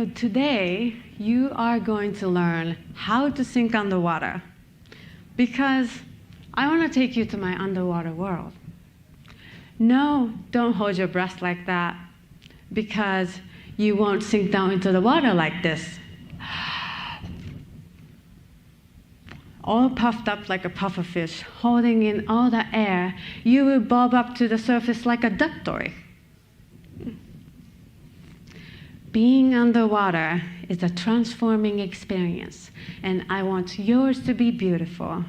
So today, you are going to learn how to sink underwater, because I want to take you to my underwater world. No, don't hold your breath like that, because you won't sink down into the water like this. All puffed up like a pufferfish, holding in all the air, you will bob up to the surface like a duck dory. Being underwater is a transforming experience, and I want yours to be beautiful.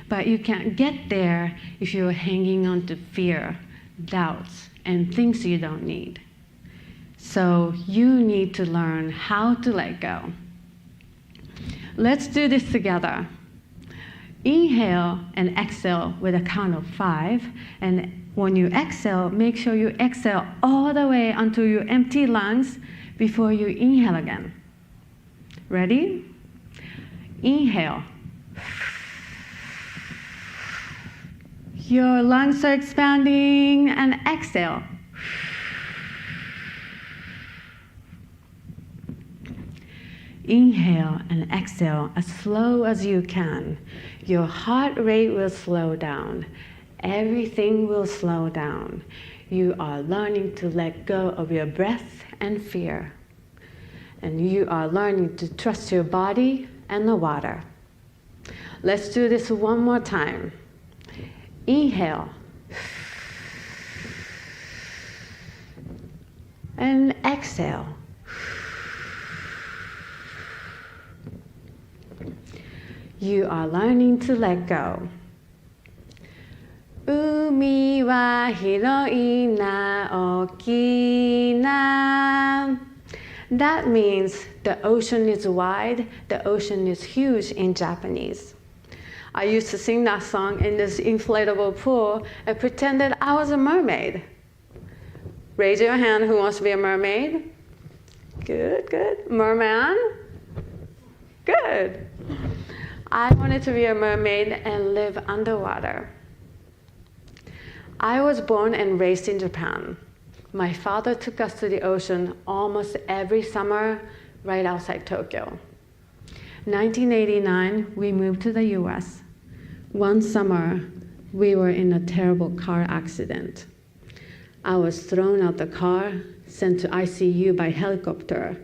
But you can't get there if you're hanging on to fear, doubts, and things you don't need. So you need to learn how to let go. Let's do this together. Inhale and exhale with a count of 5, and when you exhale, make sure you exhale all the way until you empty lungs before you inhale again. Ready? Inhale. Your lungs are expanding, and exhale. Inhale and exhale as slow as you can. Your heart rate will slow down. Everything will slow down. You are learning to let go of your breath and fear. And you are learning to trust your body and the water. Let's do this one more time. Inhale. And exhale. You are learning to let go. Umi wa hiroi na oki na. That means the ocean is wide, the ocean is huge in Japanese. I used to sing that song in this inflatable pool and pretended I was a mermaid. Raise your hand who wants to be a mermaid. Good, good. Merman? Good. I wanted to be a mermaid and live underwater. I was born and raised in Japan. My father took us to the ocean almost every summer right outside Tokyo. 1989, we moved to the US. One summer, we were in a terrible car accident. I was thrown out the car, sent to ICU by helicopter,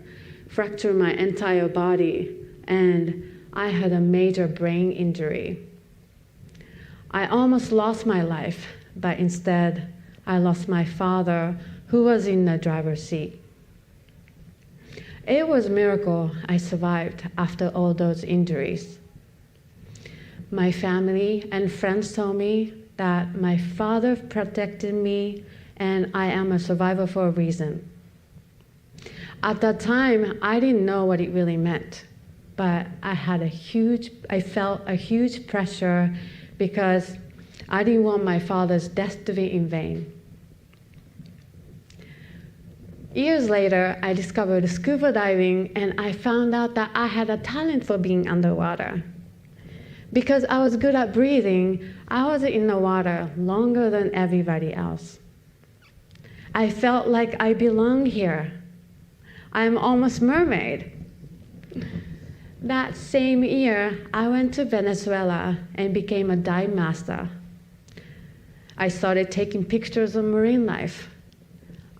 fractured my entire body, and I had a major brain injury. I almost lost my life, but instead, I lost my father, who was in the driver's seat. It was a miracle I survived after all those injuries. My family and friends told me that my father protected me and I am a survivor for a reason. At that time, I didn't know what it really meant, but I felt a huge pressure because I didn't want my father's death to be in vain. Years later, I discovered scuba diving and I found out that I had a talent for being underwater. Because I was good at breathing, I was in the water longer than everybody else. I felt like I belong here. I'm almost mermaid. That same year, I went to Venezuela and became a dive master. I started taking pictures of marine life.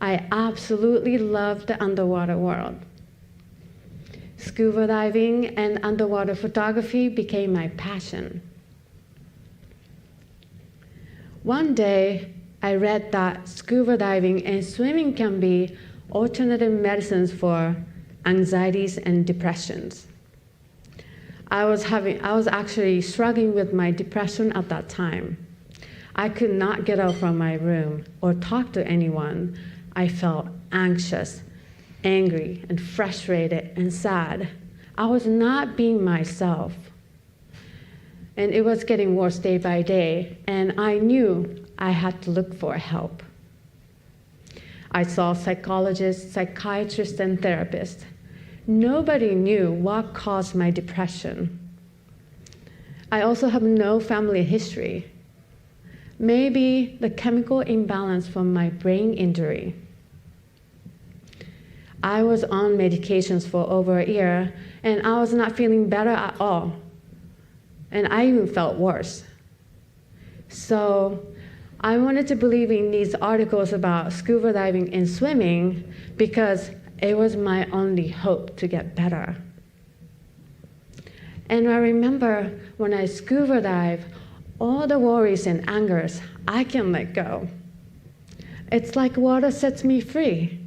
I absolutely loved the underwater world. Scuba diving and underwater photography became my passion. One day, I read that scuba diving and swimming can be alternative medicines for anxieties and depressions. I was actually struggling with my depression at that time. I could not get out from my room or talk to anyone. I felt anxious, angry, and frustrated and sad. I was not being myself. And it was getting worse day by day, and I knew I had to look for help. I saw psychologists, psychiatrists, and therapists. Nobody knew what caused my depression. I also have no family history. Maybe the chemical imbalance from my brain injury. I was on medications for over a year, and I was not feeling better at all. And I even felt worse. So I wanted to believe in these articles about scuba diving and swimming because it was my only hope to get better. And I remember when I scuba dive, all the worries and angers I can let go. It's like water sets me free.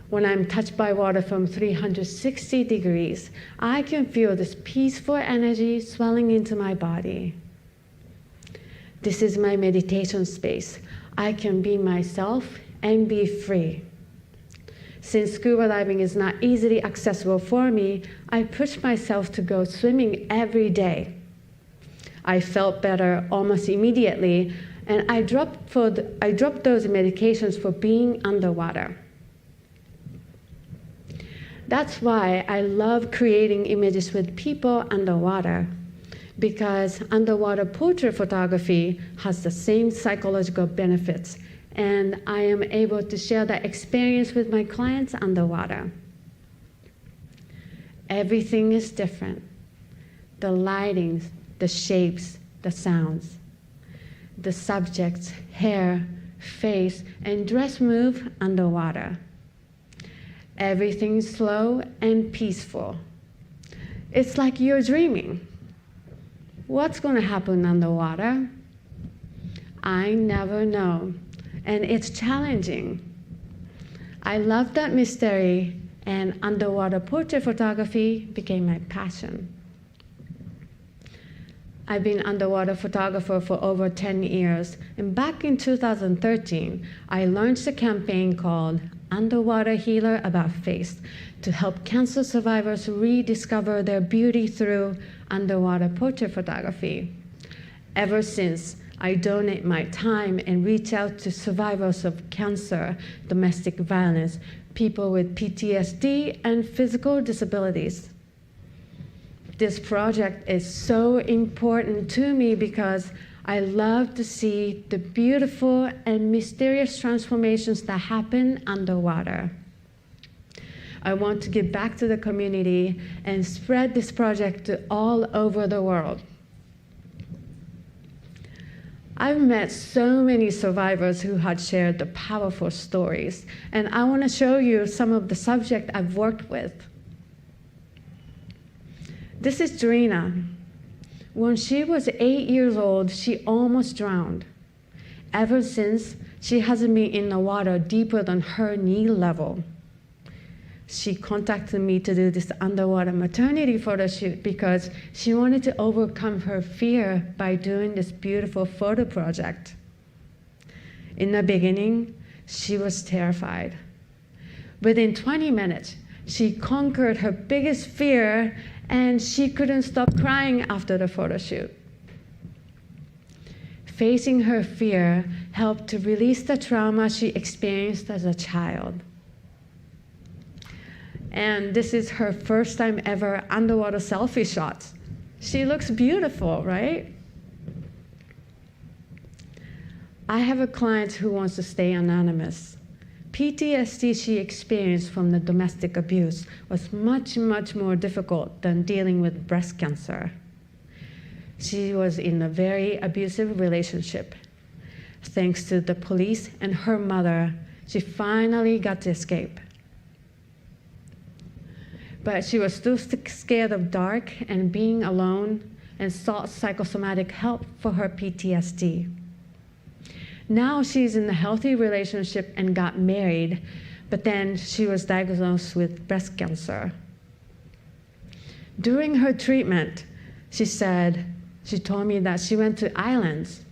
When I'm touched by water from 360 degrees, I can feel this peaceful energy swelling into my body. This is my meditation space. I can be myself and be free. Since scuba diving is not easily accessible for me, I push myself to go swimming every day. I felt better almost immediately, and I dropped those medications for being underwater. That's why I love creating images with people underwater, because underwater portrait photography has the same psychological benefits, and I am able to share that experience with my clients underwater. Everything is different. The lighting, the shapes, the sounds. The subject's hair, face, and dress move underwater. Everything's slow and peaceful. It's like you're dreaming. What's going to happen underwater? I never know, and it's challenging. I love that mystery, and underwater portrait photography became my passion. I've been underwater photographer for over 10 years, and back in 2013, I launched a campaign called Underwater Healer About Face to help cancer survivors rediscover their beauty through underwater portrait photography. Ever since, I donate my time and reach out to survivors of cancer, domestic violence, people with PTSD, and physical disabilities. This project is so important to me because I love to see the beautiful and mysterious transformations that happen underwater. I want to give back to the community and spread this project to all over the world. I've met so many survivors who had shared the powerful stories, and I want to show you some of the subjects I've worked with. This is Erena. When she was 8 years old, she almost drowned. Ever since, she hasn't been in the water deeper than her knee level. She contacted me to do this underwater maternity photo shoot because she wanted to overcome her fear by doing this beautiful photo project. In the beginning, she was terrified. Within 20 minutes, she conquered her biggest fear, and she couldn't stop crying after the photo shoot. Facing her fear helped to release the trauma she experienced as a child. And this is her first time ever underwater selfie shot. She looks beautiful, right? I have a client who wants to stay anonymous. PTSD she experienced from the domestic abuse was much, much more difficult than dealing with breast cancer. She was in a very abusive relationship. Thanks to the police and her mother, she finally got to escape. But she was still scared of dark and being alone, and sought psychosomatic help for her PTSD. Now she's in a healthy relationship and got married, but then she was diagnosed with breast cancer. During her treatment, she told me that she went to islands.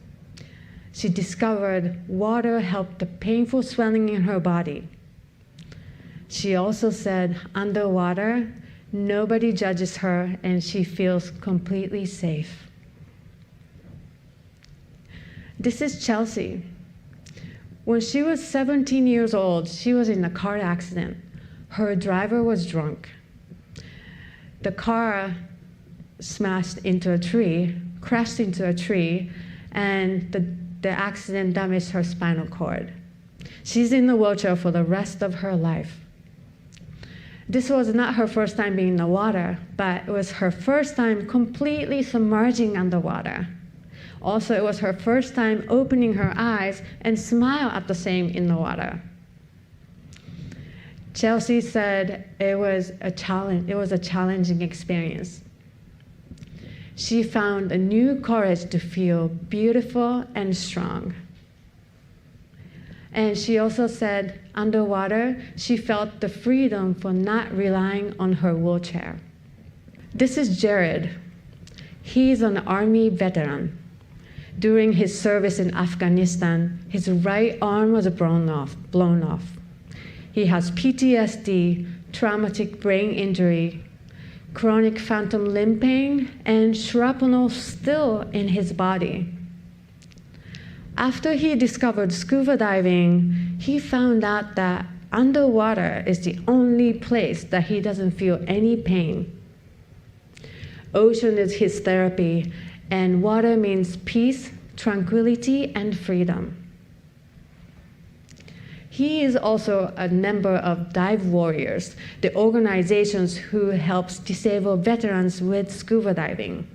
She discovered water helped the painful swelling in her body. She also said underwater, nobody judges her and she feels completely safe. This is Chelsea. When she was 17 years old, she was in a car accident. Her driver was drunk. The car crashed into a tree, and the accident damaged her spinal cord. She's in the wheelchair for the rest of her life. This was not her first time being in the water, but it was her first time completely submerging underwater. Also, it was her first time opening her eyes and smile at the same in the water. Chelsea said it was a challenging experience. She found a new courage to feel beautiful and strong. And she also said underwater, she felt the freedom for not relying on her wheelchair. This is Jared. He's an Army veteran. During his service in Afghanistan, his right arm was blown off. He has PTSD, traumatic brain injury, chronic phantom limb pain, and shrapnel still in his body. After he discovered scuba diving, he found out that underwater is the only place that he doesn't feel any pain. Ocean is his therapy, and water means peace, tranquility, and freedom. He is also a member of Dive Warriors, the organizations who helps disabled veterans with scuba diving.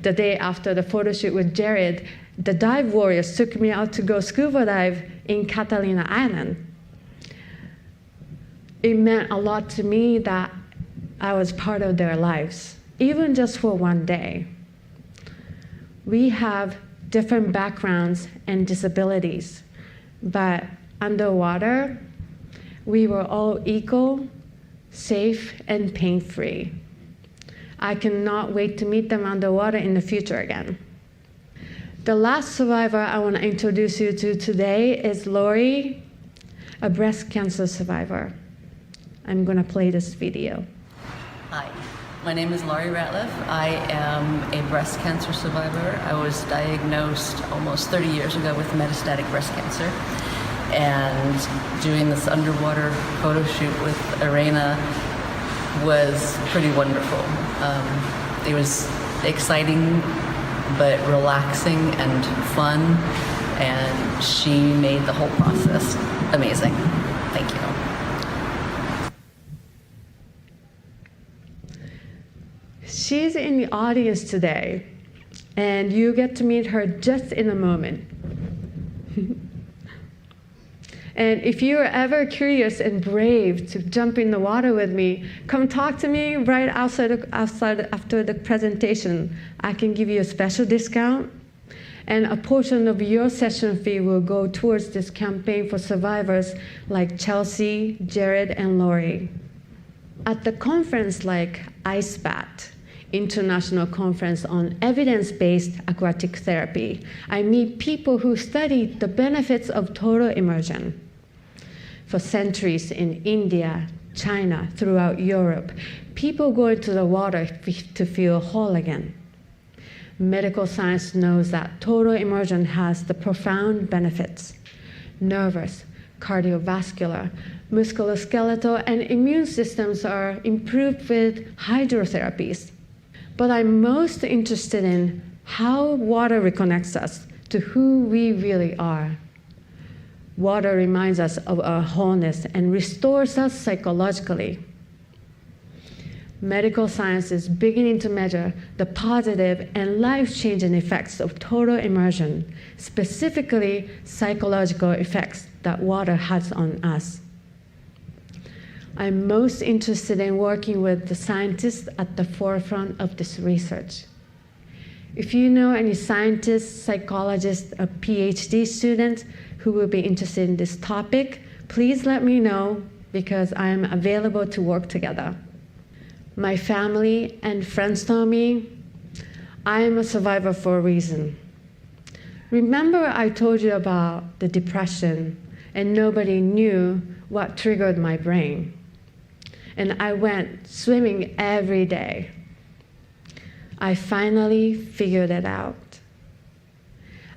The day after the photo shoot with Jared, the Dive Warriors took me out to go scuba dive in Catalina Island. It meant a lot to me that I was part of their lives, even just for one day. We have different backgrounds and disabilities, but underwater, we were all equal, safe, and pain-free. I cannot wait to meet them underwater in the future again. The last survivor I want to introduce you to today is Lori, a breast cancer survivor. I'm going to play this video. Hi, my name is Laurie Ratliff. I am a breast cancer survivor. I was diagnosed almost 30 years ago with metastatic breast cancer. And doing this underwater photo shoot with Erena was pretty wonderful. It was exciting, but relaxing and fun, and she made the whole process amazing. Thank you. She's in the audience today, and you get to meet her just in a moment. And if you're ever curious and brave to jump in the water with me, come talk to me right outside after the presentation. I can give you a special discount, and a portion of your session fee will go towards this campaign for survivors like Chelsea, Jared, and Lori. At the conference like ICEBAT, International Conference on Evidence-Based Aquatic Therapy, I meet people who study the benefits of total immersion. For centuries in India, China, throughout Europe, people go into the water to feel whole again. Medical science knows that total immersion has the profound benefits. Nervous, cardiovascular, musculoskeletal, and immune systems are improved with hydrotherapies. But I'm most interested in how water reconnects us to who we really are. Water reminds us of our wholeness and restores us psychologically. Medical science is beginning to measure the positive and life-changing effects of total immersion, specifically psychological effects that water has on us. I'm most interested in working with the scientists at the forefront of this research. If you know any scientists, psychologists, or PhD students who will be interested in this topic, please let me know, because I am available to work together. My family and friends know me. I am a survivor for a reason. Remember I told you about the depression, and nobody knew what triggered my brain. And I went swimming every day. I finally figured it out.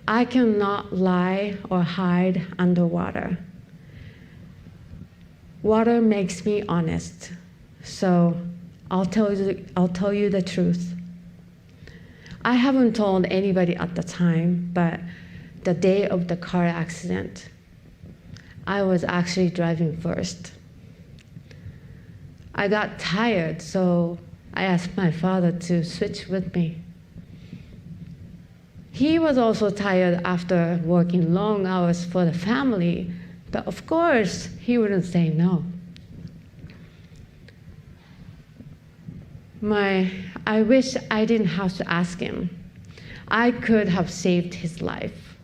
I cannot lie or hide underwater. Water makes me honest, so I'll tell you the truth. I haven't told anybody at the time, but the day of the car accident, I was actually driving first. I got tired, so I asked my father to switch with me. He was also tired after working long hours for the family, but of course, he wouldn't say no. I wish I didn't have to ask him. I could have saved his life.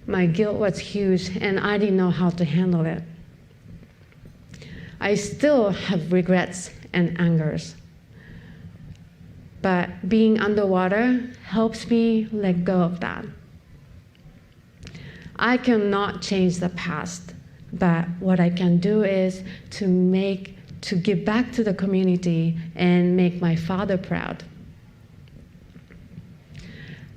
My guilt was huge, and I didn't know how to handle it. I still have regrets and angers. But being underwater helps me let go of that. I cannot change the past, but what I can do is to give back to the community and make my father proud.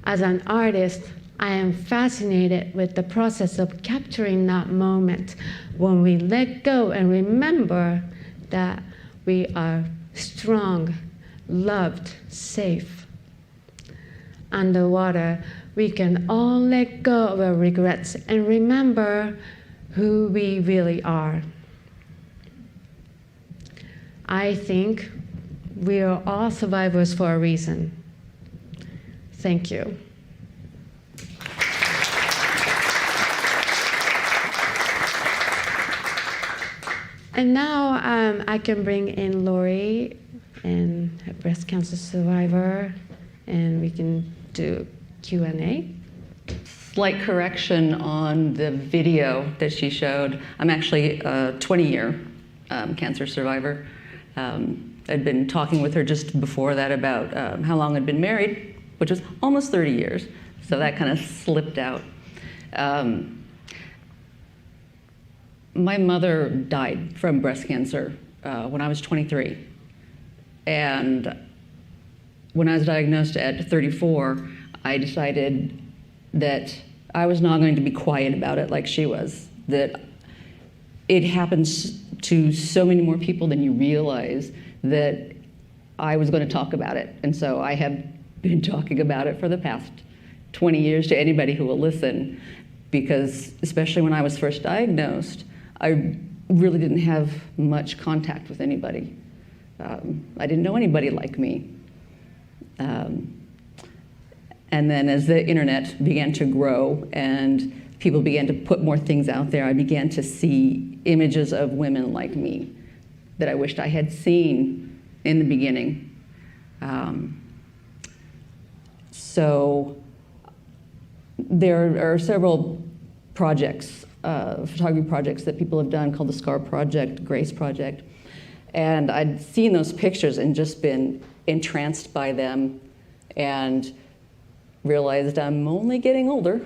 As an artist, I am fascinated with the process of capturing that moment when we let go and remember that we are strong, loved, safe. Underwater, we can all let go of our regrets and remember who we really are. I think we are all survivors for a reason. Thank you. And now I can bring in Lori, and a breast cancer survivor, and we can do Q&A. Slight correction on the video that she showed. I'm actually a 20-year cancer survivor. I'd been talking with her just before that about how long I'd been married, which was almost 30 years, so that kind of slipped out. My mother died from breast cancer when I was 23. And when I was diagnosed at 34, I decided that I was not going to be quiet about it like she was, that it happens to so many more people than you realize, that I was going to talk about it. And so I have been talking about it for the past 20 years to anybody who will listen, because especially when I was first diagnosed, I really didn't have much contact with anybody. I didn't know anybody like me. And then as the internet began to grow and people began to put more things out there, I began to see images of women like me that I wished I had seen in the beginning. So there are several projects, photography projects that people have done called the SCAR Project, Grace Project. And I'd seen those pictures and just been entranced by them and realized I'm only getting older.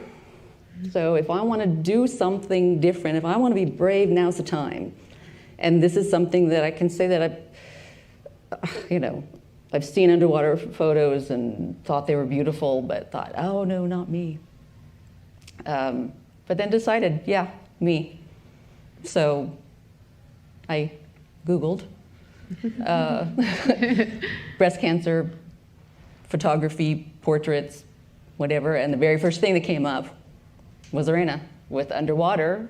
So if I want to do something different, if I want to be brave, now's the time. And this is something that I can say that I've seen underwater photos and thought they were beautiful, but thought, oh no, not me. But then decided, yeah, me. So I Googled breast cancer, photography, portraits, whatever, and the very first thing that came up was Erena with underwater,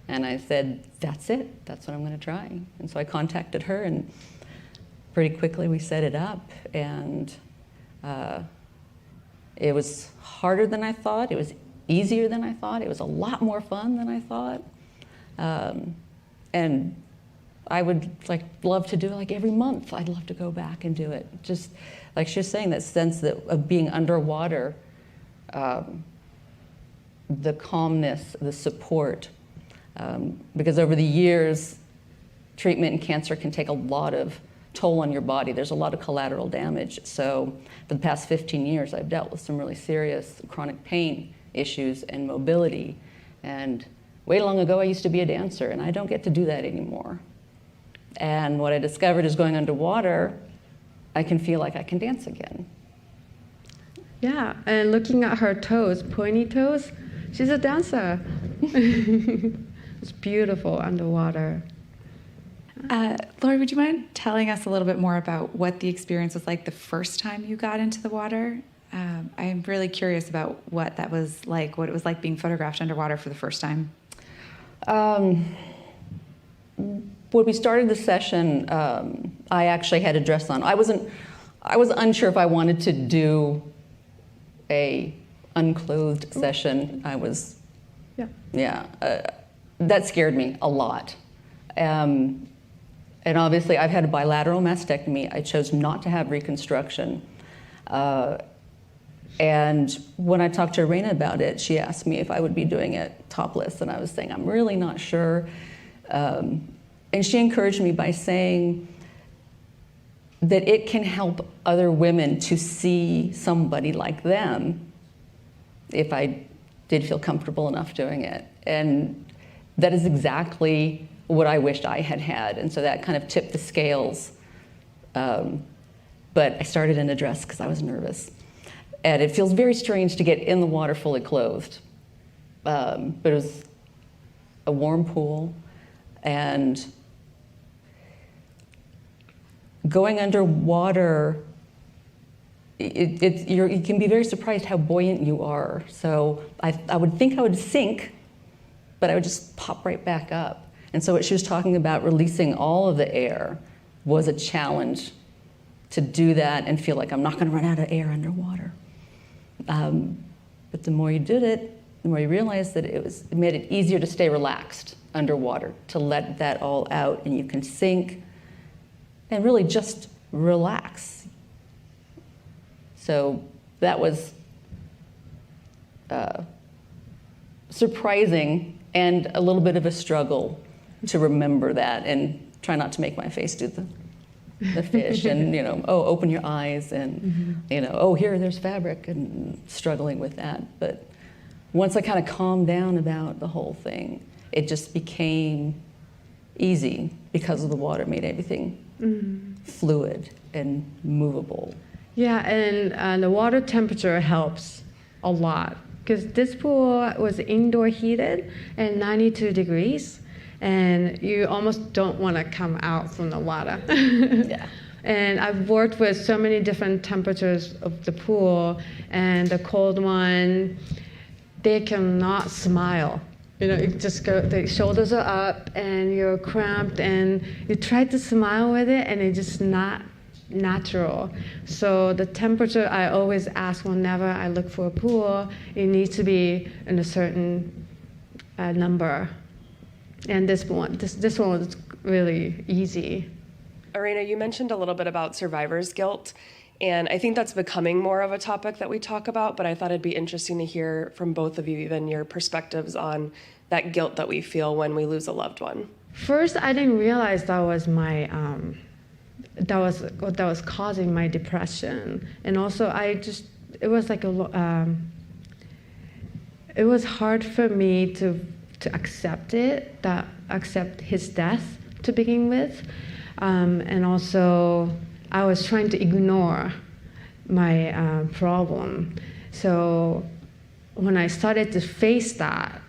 and I said, that's it, that's what I'm going to try. And so I contacted her, and pretty quickly we set it up, and it was harder than I thought, it was easier than I thought, it was a lot more fun than I thought, and I would love to do it every month. I'd love to go back and do it. Just like she was saying, that sense of being underwater, the calmness, the support. Because over the years, treatment in cancer can take a lot of toll on your body. There's a lot of collateral damage. So for the past 15 years, I've dealt with some really serious chronic pain issues and mobility. And way long ago, I used to be a dancer, and I don't get to do that anymore. And what I discovered is going underwater, I can feel like I can dance again. Yeah, and looking at her toes, pointy toes, she's a dancer. It's beautiful underwater. Lori, would you mind telling us a little bit more about what the experience was like the first time you got into the water? I'm really curious about what that was like, what it was like being photographed underwater for the first time. When we started the session, I actually had a dress on. I was unsure if I wanted to do a unclothed session. That scared me a lot. And obviously, I've had a bilateral mastectomy. I chose not to have reconstruction. And when I talked to Erena about it, she asked me if I would be doing it topless, and I was saying, I'm really not sure. And she encouraged me by saying that it can help other women to see somebody like them if I did feel comfortable enough doing it. And that is exactly what I wished I had had. And so that kind of tipped the scales. But I started in a dress because I was nervous. And it feels very strange to get in the water fully clothed. But it was a warm pool, and going underwater, you can be very surprised how buoyant you are. So I would think I would sink, but I would just pop right back up. And so what she was talking about, releasing all of the air, was a challenge to do that and feel like I'm not going to run out of air underwater. But the more you did it, the more you realized that it made it easier to stay relaxed underwater, to let that all out, and you can sink and really just relax. So that was surprising and a little bit of a struggle to remember that and try not to make my face do the fish and, open your eyes and, there's fabric, and struggling with that. But once I kind of calmed down about the whole thing, it just became easy because of the water made everything fluid and movable. Yeah, and the water temperature helps a lot, because this pool was indoor heated and 92 degrees, and you almost don't want to come out from the water. Yeah. And I've worked with so many different temperatures of the pool, and the cold one, they cannot smile. You just go, the shoulders are up and you're cramped, and you try to smile with it, and it's just not natural. So the temperature, I always ask whenever I look for a pool, it needs to be in a certain number. And this one was really easy. Erena, you mentioned a little bit about survivor's guilt, and I think that's becoming more of a topic that we talk about, but I thought it'd be interesting to hear from both of you, even your perspectives on that guilt that we feel when we lose a loved one. First, I didn't realize that was my that was causing my depression, and also it was like it was hard for me to accept his death to begin with, and also I was trying to ignore my problem. So when I started to face that,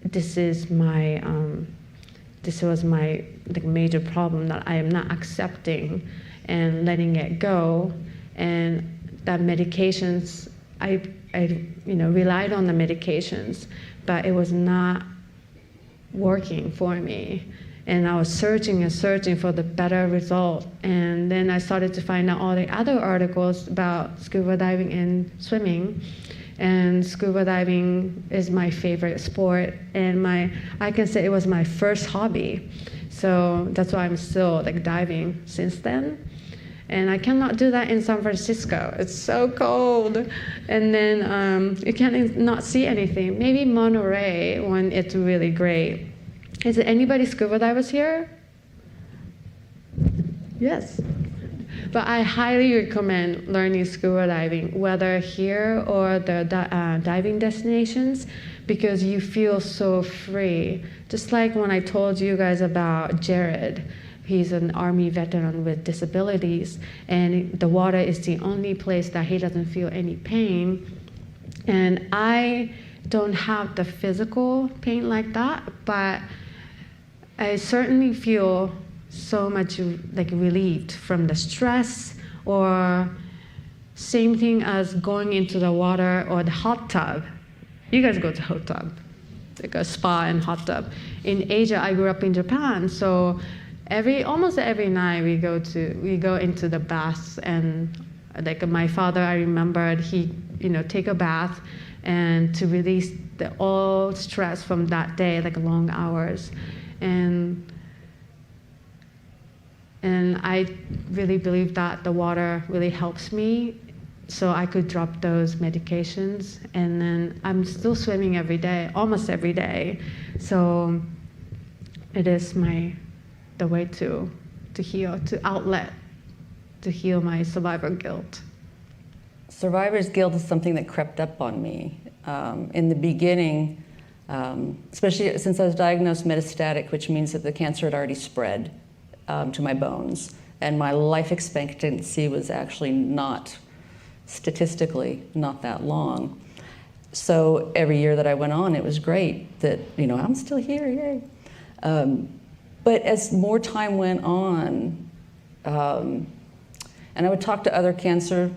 this was my major problem that I am not accepting and letting it go. And that medications, I relied on the medications, but it was not working for me. And I was searching and searching for the better result. And then I started to find out all the other articles about scuba diving and swimming. And scuba diving is my favorite sport, and I can say it was my first hobby. So that's why I'm still diving since then. And I cannot do that in San Francisco. It's so cold. And then you can't not see anything. Maybe Monterey when it's really great. Is there anybody scuba divers here? Yes. But I highly recommend learning scuba diving, whether here or the diving destinations, because you feel so free. Just like when I told you guys about Jared. He's an Army veteran with disabilities, and the water is the only place that he doesn't feel any pain. And I don't have the physical pain like that, but I certainly feel so much relieved from the stress, or same thing as going into the water or the hot tub. You guys go to hot tub. like a spa and hot tub. In Asia, I grew up in Japan, so almost every night we go into the baths, and like my father, I remembered he take a bath and to release all stress from that day, like long hours, and I really believe that the water really helps me, so I could drop those medications. And then I'm still swimming every day, almost every day. So it is the way to heal, to heal my survivor guilt. Survivor's guilt is something that crept up on me. In the beginning, especially since I was diagnosed metastatic, which means that the cancer had already spread to my bones, and my life expectancy was actually statistically not that long. So every year that I went on, it was great that, I'm still here, yay. But as more time went on, and I would talk to other cancer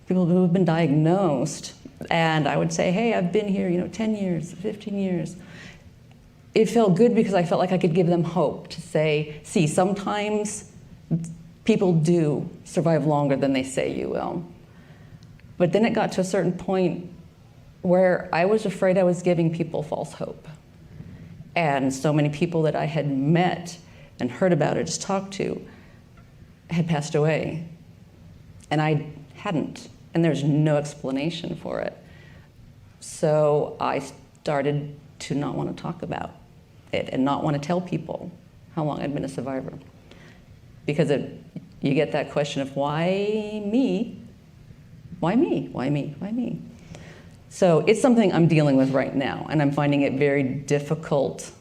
people who have been diagnosed, and I would say, hey, I've been here, 10 years, 15 years. It felt good because I felt like I could give them hope to say, see, sometimes people do survive longer than they say you will. But then it got to a certain point where I was afraid I was giving people false hope. And so many people that I had met and heard about or just talked to had passed away. And I hadn't. And there's no explanation for it. So I started to not want to talk about it and not want to tell people how long I'd been a survivor. Because you get that question of, why me? Why me? Why me? Why me? So it's something I'm dealing with right now, and I'm finding it very difficult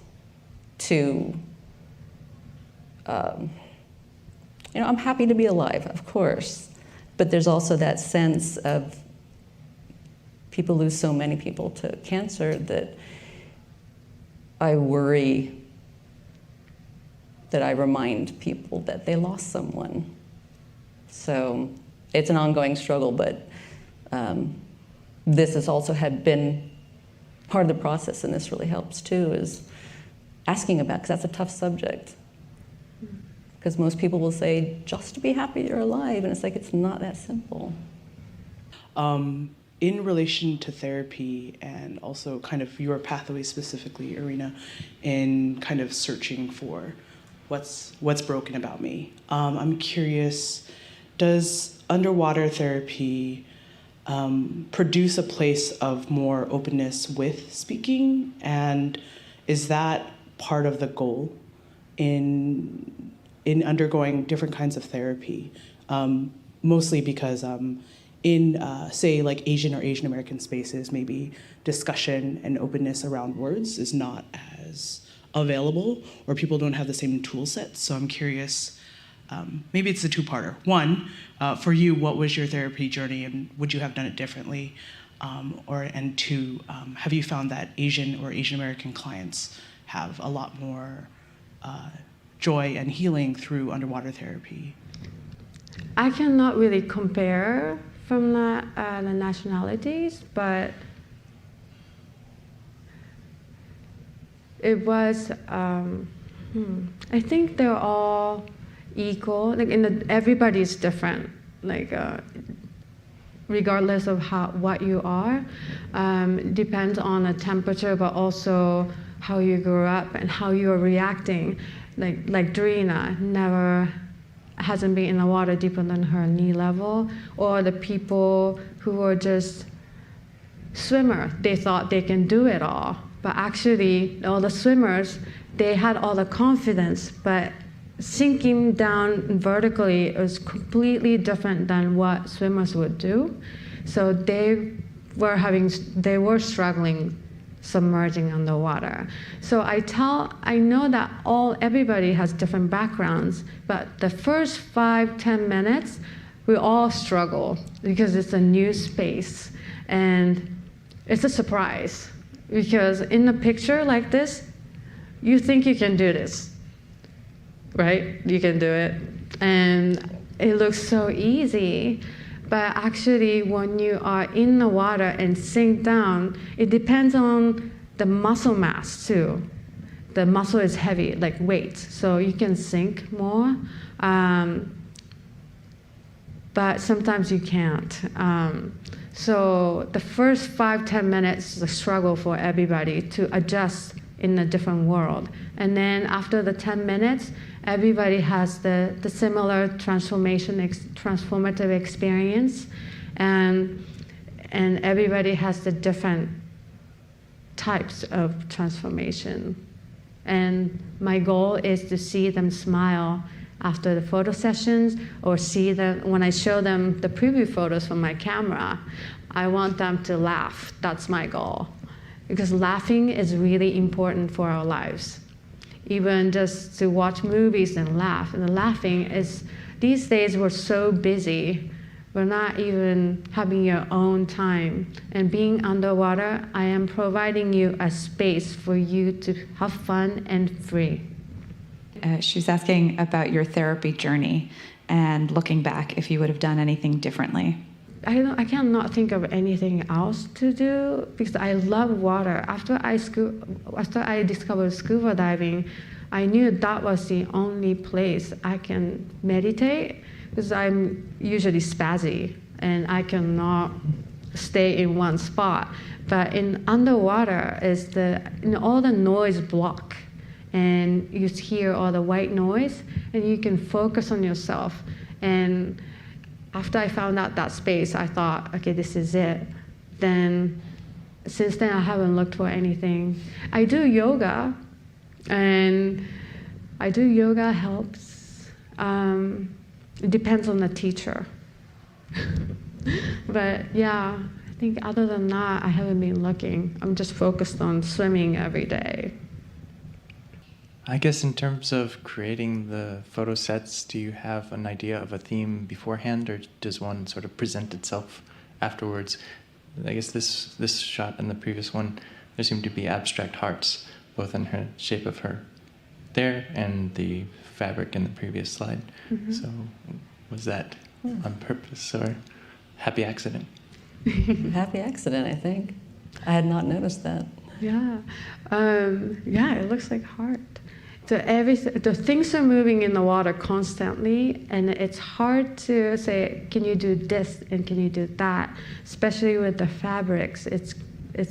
to, I'm happy to be alive, of course, but there's also that sense of people lose so many people to cancer that I worry that I remind people that they lost someone. So it's an ongoing struggle, but this has also been part of the process, and this really helps too, is asking about, because that's a tough subject. Because most people will say, just to be happy you're alive, and it's like, it's not that simple. In relation to therapy and also kind of your pathway specifically, Erena, in kind of searching for what's broken about me, I'm curious, does underwater therapy produce a place of more openness with speaking? And is that part of the goal in undergoing different kinds of therapy? Mostly because in, say, like Asian or Asian American spaces, maybe discussion and openness around words is not as available, or people don't have the same tool sets. So I'm curious, maybe it's a two-parter. One, for you, what was your therapy journey, and would you have done it differently? And two, have you found that Asian or Asian American clients have a lot more joy and healing through underwater therapy? I cannot really compare from the nationalities, but it was, I think they're all equal. Like everybody's different. Like regardless of what you are, depends on the temperature, but also how you grew up and how you are reacting. Like Dorina hasn't been in the water deeper than her knee level, or the people who were just swimmer, they thought they can do it all. But actually, all the swimmers, they had all the confidence, but sinking down vertically is completely different than what swimmers would do. So they were struggling submerging underwater. So I know that everybody has different backgrounds, but the first 5-10 minutes, we all struggle because it's a new space and it's a surprise. Because in a picture like this, you think you can do this, right? You can do it. And it looks so easy. But actually, when you are in the water and sink down, it depends on the muscle mass too. The muscle is heavy, like weight, so you can sink more. But sometimes you can't. So the first 5-10 minutes is a struggle for everybody to adjust in a different world. And then after the 10 minutes, everybody has the similar transformative experience, and everybody has the different types of transformation. And my goal is to see them smile after the photo sessions, or see them when I show them the preview photos from my camera. I want them to laugh. That's my goal. Because laughing is really important for our lives. Even just to watch movies and laugh. And the laughing is, these days we're so busy, we're not even having your own time. And being underwater, I am providing you a space for you to have fun and free. She's asking about your therapy journey and looking back, if you would have done anything differently. I cannot think of anything else to do because I love water. After I discovered scuba diving, I knew that was the only place I can meditate, because I'm usually spazzy and I cannot stay in one spot. But in underwater is all the noise block, and you hear all the white noise, and you can focus on yourself. And after I found out that space, I thought, okay, this is it. Then, since then, I haven't looked for anything. I do yoga, and yoga helps. It depends on the teacher. But yeah, I think other than that, I haven't been looking. I'm just focused on swimming every day. I guess in terms of creating the photo sets, do you have an idea of a theme beforehand, or does one sort of present itself afterwards? I guess this shot and the previous one, there seem to be abstract hearts, both in her shape of her there and the fabric in the previous slide. Mm-hmm. So was that on purpose or happy accident? Happy accident, I think. I had not noticed that. Yeah, it looks like heart. So the things are moving in the water constantly, and it's hard to say, can you do this and can you do that? Especially with the fabrics, it's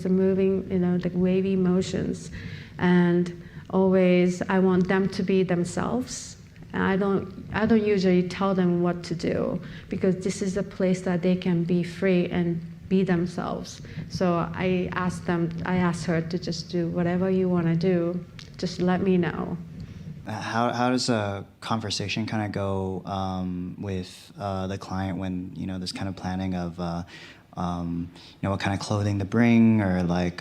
a moving, like wavy motions, and always I want them to be themselves. And I don't usually tell them what to do, because this is a place that they can be free and be themselves. So I asked her to just do whatever you want to do. Just let me know. How does a conversation kind of go with the client when this kind of planning of what kind of clothing to bring, or like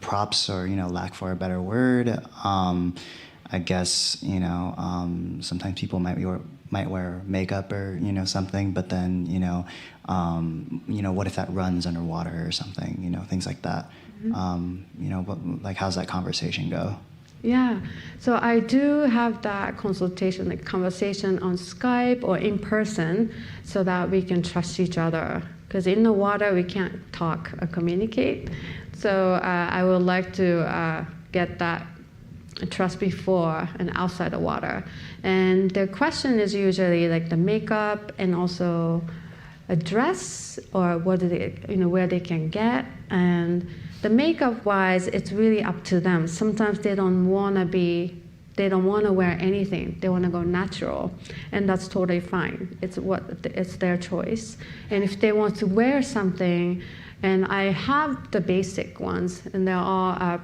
props, or lack for a better word? I guess sometimes people might wear makeup or something, but then what if that runs underwater or something, things like that. Mm-hmm. But like, how's that conversation go? Yeah, so I do have that consultation, like conversation on Skype or in person, so that we can trust each other. Because in the water we can't talk or communicate. So I would like to get that trust before and outside the water. And the question is usually like the makeup, and also a dress, or what do they, where they can get. And the makeup wise, it's really up to them. Sometimes they don't want to wear anything. They want to go natural, and that's totally fine. It's their choice. And if they want to wear something, and I have the basic ones, and they're all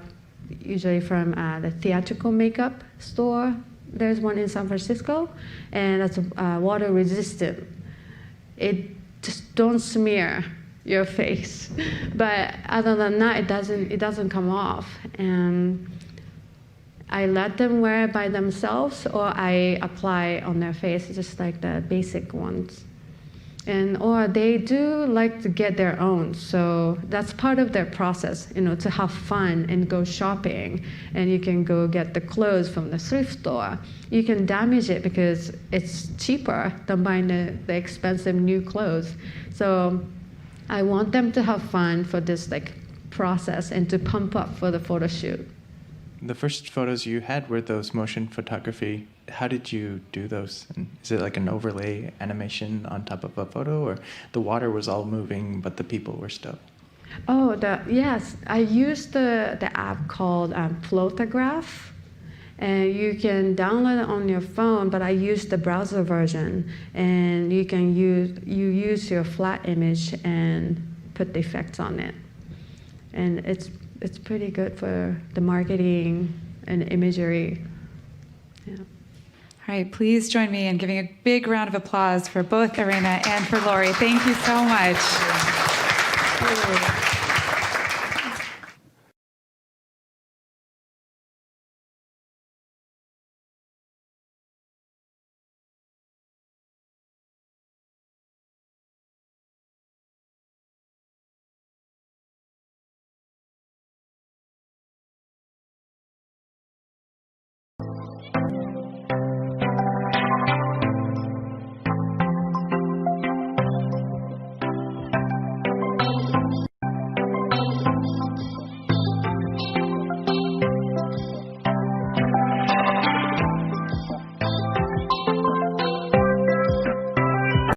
usually from the theatrical makeup store. There's one in San Francisco, and that's water resistant. It just don't smear your face, but other than that, it doesn't come off. And I let them wear it by themselves, or I apply on their face, just like the basic ones. Or they do like to get their own, so that's part of their process, to have fun and go shopping. And you can go get the clothes from the thrift store. You can damage it because it's cheaper than buying the expensive new clothes. So I want them to have fun for this like process and to pump up for the photo shoot. The first photos you had were those motion photography. How did you do those? And is it like an overlay animation on top of a photo, or the water was all moving but the people were still? Oh, yes. I used the app called Photograph, and you can download it on your phone. But I used the browser version, and you use your flat image and put the effects on it, and it's pretty good for the marketing and the Yeah. All right, please join me in giving a big round of applause for both Erena and for Lori. Thank you so much. Thank you.